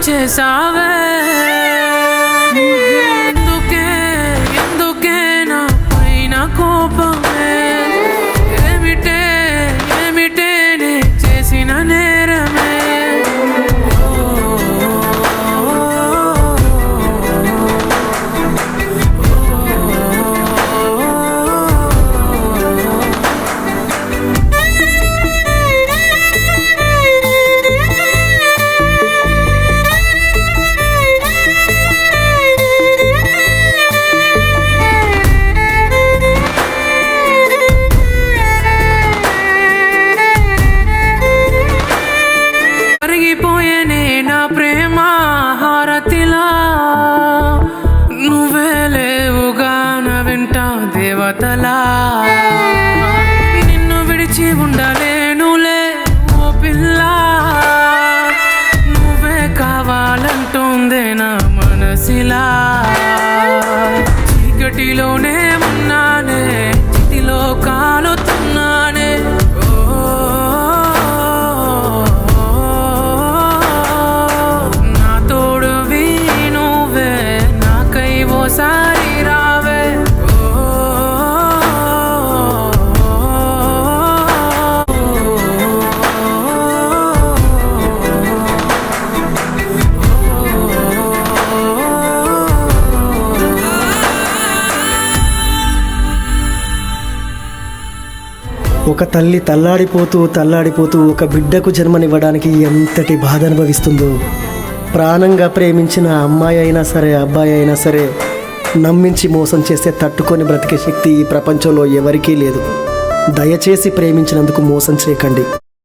చేసావే ఎందుకే నా పైన కోపమే ఏమిటే నే చేసిన నేరమే కరిగిపోయేనే నా ప్రేమ హారతిలా నువ్వే లేవుగా నా వెంట దేవతలా నిన్ను విడిచి ఉండలేనులే ఓ పిల్ల నువ్వే కావాలంటుందే నా మనసిలా చీకటిలోనే ఉన్నానే చితిలో కాలుతున్నానే ఒక తల్లి తల్లాడిపోతూ ఒక బిడ్డకు జన్మనివ్వడానికి ఎంతటి బాధ అనుభవిస్తుందో ప్రాణంగా ప్రేమించిన అమ్మాయి అయినా సరే అబ్బాయి అయినా సరే నమ్మించి మోసం చేస్తే తట్టుకొని బ్రతికే శక్తి ఈ ప్రపంచంలో ఎవరికీ లేదు. దయచేసి ప్రేమించినందుకు మోసం చేయకండి.